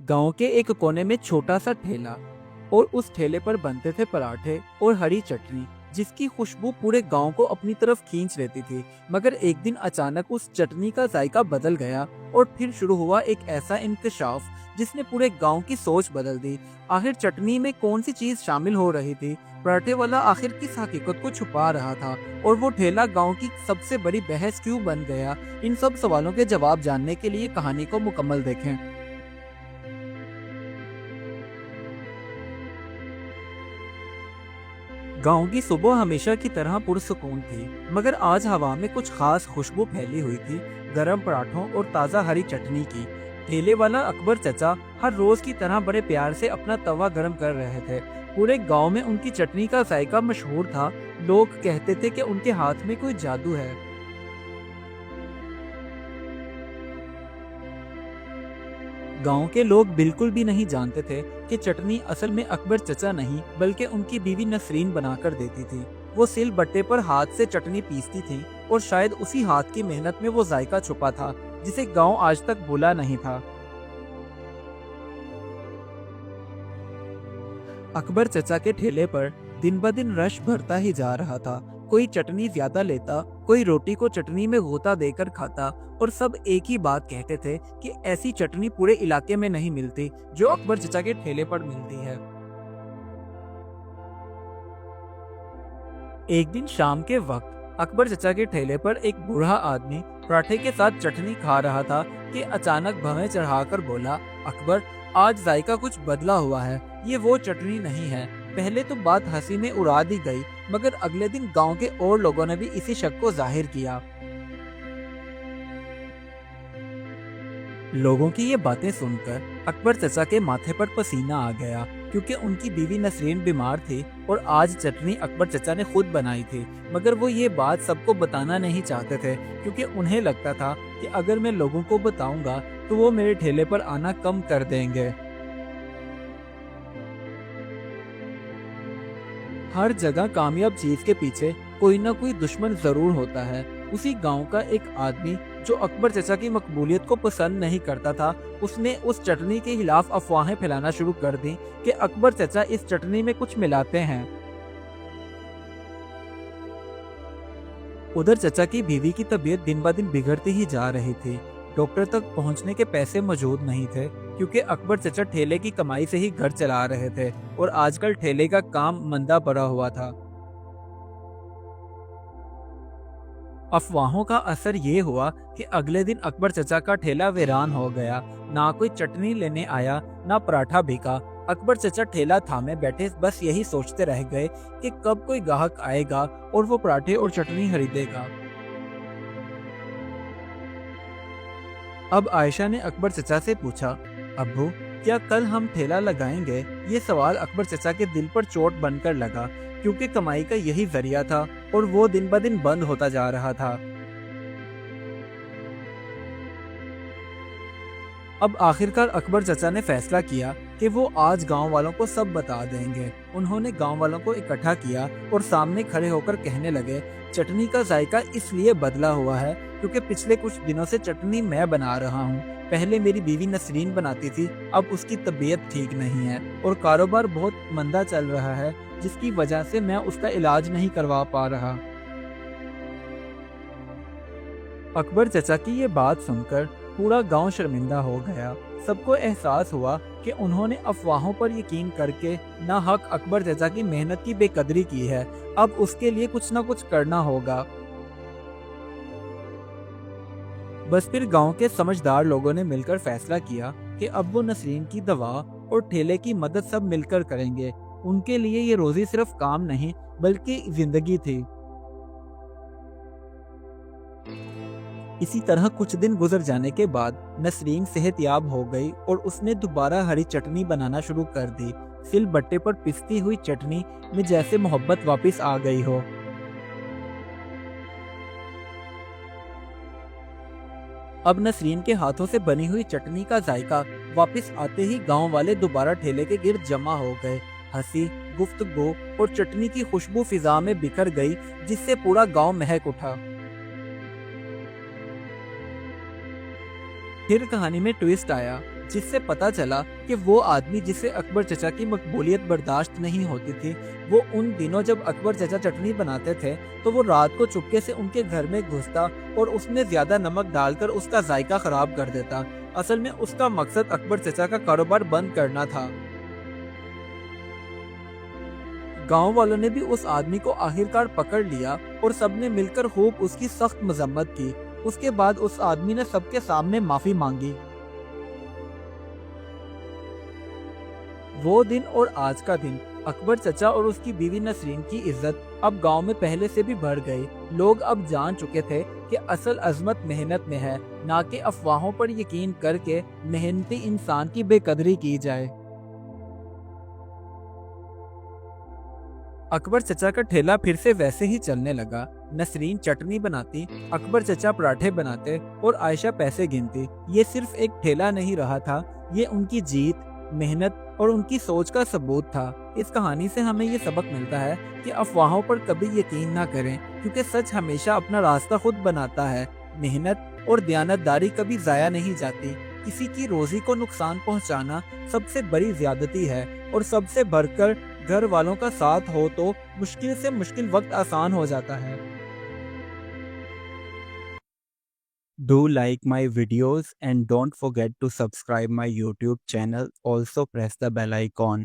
गांव के एक कोने में छोटा सा ठेला और उस ठेले पर बनते थे पराठे और हरी चटनी जिसकी खुशबू पूरे गांव को अपनी तरफ खींच लेती थी। मगर एक दिन अचानक उस चटनी का जायका बदल गया और फिर शुरू हुआ एक ऐसा इंकशाफ जिसने पूरे गांव की सोच बदल दी। आखिर चटनी में कौन सी चीज शामिल हो रही थी? पराठे वाला आखिर किस हकीकत को छुपा रहा था? और वो ठेला गांव की सबसे बड़ी बहस क्यों बन गया? इन सब सवालों के जवाब जानने के लिए कहानी को मुकम्मल देखें। गांव की सुबह हमेशा की तरह पुरसुकून थी, मगर आज हवा में कुछ खास खुशबू फैली हुई थी, गरम पराठों और ताज़ा हरी चटनी की। ठेले वाला अकबर चचा हर रोज की तरह बड़े प्यार से अपना तवा गरम कर रहे थे। पूरे गांव में उनकी चटनी का जायका मशहूर था। लोग कहते थे कि उनके हाथ में कोई जादू है। गांव के लोग बिल्कुल भी नहीं जानते थे कि चटनी असल में अकबर चचा नहीं बल्कि उनकी बीवी नसरीन बनाकर देती थी। वो सिल बट्टे पर हाथ से चटनी पीसती थी और शायद उसी हाथ की मेहनत में वो जायका छुपा था जिसे गांव आज तक भूला नहीं था। अकबर चचा के ठेले पर दिन ब दिन रश बढ़ता ही जा रहा था। कोई चटनी ज्यादा लेता, कोई रोटी को चटनी में गोता देकर खाता और सब एक ही बात कहते थे कि ऐसी चटनी पूरे इलाके में नहीं मिलती जो अकबर चचा के ठेले पर मिलती है। एक दिन शाम के वक्त अकबर चचा के ठेले पर एक बूढ़ा आदमी पराठे के साथ चटनी खा रहा था कि अचानक भवें चढ़ाकर बोला, अकबर, आज जायका कुछ बदला हुआ है। ये वो चटनी नहीं है। पहले तो बात हंसी में उड़ा दी गई, मगर अगले दिन गांव के और लोगों ने भी इसी शक को जाहिर किया। लोगों की ये बातें सुनकर अकबर चचा के माथे पर पसीना आ गया, क्योंकि उनकी बीवी नसरीन बीमार थी और आज चटनी अकबर चचा ने खुद बनाई थी। मगर वो ये बात सबको बताना नहीं चाहते थे, क्योंकि उन्हें लगता था कि अगर मैं लोगों को बताऊंगा तो वो मेरे ठेले पर आना कम कर देंगे। हर जगह कामयाब चीज के पीछे कोई ना कोई दुश्मन जरूर होता है। उसी गांव का एक आदमी जो अकबर चचा की मकबूलियत को पसंद नहीं करता था, उसने उस चटनी के खिलाफ अफवाहें फैलाना शुरू कर दी कि अकबर चचा इस चटनी में कुछ मिलाते हैं। उधर चचा की बीवी की तबीयत दिन ब दिन बिगड़ती ही जा रही थी। डॉक्टर तक पहुंचने के पैसे मौजूद नहीं थे, क्योंकि अकबर चचा ठेले की कमाई से ही घर चला रहे थे और आजकल ठेले का काम मंदा पड़ा हुआ था। अफवाहों का असर ये हुआ कि अगले दिन अकबर चचा का ठेला वीरान हो गया। ना कोई चटनी लेने आया, ना पराठा बिका। अकबर चचा ठेला थामे बैठे बस यही सोचते रह गए कि कब कोई ग्राहक आएगा और वो पराठे और चटनी खरीदेगा। अब आयशा ने अकबर चचा से पूछा, अब्बू, क्या कल हम ठेला लगाएंगे? ये सवाल अकबर चचा के दिल पर चोट बनकर लगा, क्योंकि कमाई का यही जरिया था और वो दिन ब दिन बंद होता जा रहा था। अब आखिरकार अकबर चचा ने फैसला किया कि वो आज गांव वालों को सब बता देंगे। उन्होंने गांव वालों को इकट्ठा किया और सामने खड़े होकर कहने लगे, चटनी का जायका इसलिए बदला हुआ है क्योंकि पिछले कुछ दिनों से चटनी मैं बना रहा हूँ। पहले मेरी बीवी नसरीन बनाती थी, अब उसकी तबीयत ठीक नहीं है और कारोबार बहुत मंदा चल रहा है, जिसकी वजह से मैं उसका इलाज नहीं करवा पा रहा। अकबर चचा की ये बात सुनकर पूरा गांव शर्मिंदा हो गया। सबको एहसास हुआ कि उन्होंने अफवाहों पर यकीन करके ना हक अकबर चचा की मेहनत की बेकदरी की है। अब उसके लिए कुछ ना कुछ करना होगा। बस फिर गांव के समझदार लोगों ने मिलकर फैसला किया कि अब वो नसरीन की दवा और ठेले की मदद सब मिलकर करेंगे। उनके लिए ये रोजी सिर्फ काम नहीं बल्कि जिंदगी थी। इसी तरह कुछ दिन गुजर जाने के बाद नसरीन सेहतयाब हो गई और उसने दोबारा हरी चटनी बनाना शुरू कर दी। सिल बट्टे पर पिसती हुई चटनी में जैसे मोहब्बत वापस आ गई हो। अब नसरीन के हाथों से बनी हुई चटनी का जायका वापस आते ही गांव वाले दोबारा ठेले के गिर्द जमा हो गए। हंसी, गुफ्तगू और चटनी की खुशबू फिजा में बिखर गई, जिससे पूरा गांव महक उठा। फिर कहानी में ट्विस्ट आया। جس سے پتا چلا کہ وہ آدمی جسے اکبر چچا کی مقبولیت برداشت نہیں ہوتی تھی، وہ ان دنوں جب اکبر چچا چٹنی بناتے تھے تو وہ رات کو چپکے سے ان کے گھر میں گھستا اور اس میں زیادہ نمک ڈال کر اس کا ذائقہ خراب کر دیتا۔ اصل میں اس کا مقصد اکبر چچا کا کاروبار بند کرنا تھا۔ گاؤں والوں نے بھی اس آدمی کو آخرکار پکڑ لیا اور سب نے مل کر خوب اس کی سخت مذمت کی۔ اس کے بعد اس آدمی نے سب کے سامنے معافی مانگی۔ وہ دن اور آج کا دن، اکبر چچا اور اس کی بیوی نسرین کی عزت اب گاؤں میں پہلے سے بھی بڑھ گئی۔ لوگ اب جان چکے تھے کہ اصل عظمت محنت میں ہے، نہ کہ افواہوں پر یقین کر کے محنتی انسان کی بے قدری کی جائے۔ اکبر چچا کا ٹھیلا پھر سے ویسے ہی چلنے لگا۔ نسرین چٹنی بناتی، اکبر چچا پراٹھے بناتے اور عائشہ پیسے گنتی۔ یہ صرف ایک ٹھیلا نہیں رہا تھا، یہ ان کی جیت، محنت اور ان کی سوچ کا ثبوت تھا۔ اس کہانی سے ہمیں یہ سبق ملتا ہے کہ افواہوں پر کبھی یقین نہ کریں، کیونکہ سچ ہمیشہ اپنا راستہ خود بناتا ہے۔ محنت اور دیانتداری کبھی ضائع نہیں جاتی۔ کسی کی روزی کو نقصان پہنچانا سب سے بڑی زیادتی ہے، اور سب سے بڑھ کر گھر والوں کا ساتھ ہو تو مشکل سے مشکل وقت آسان ہو جاتا ہے۔ Do like my videos and don't forget to subscribe my YouTube channel. Also press the bell icon.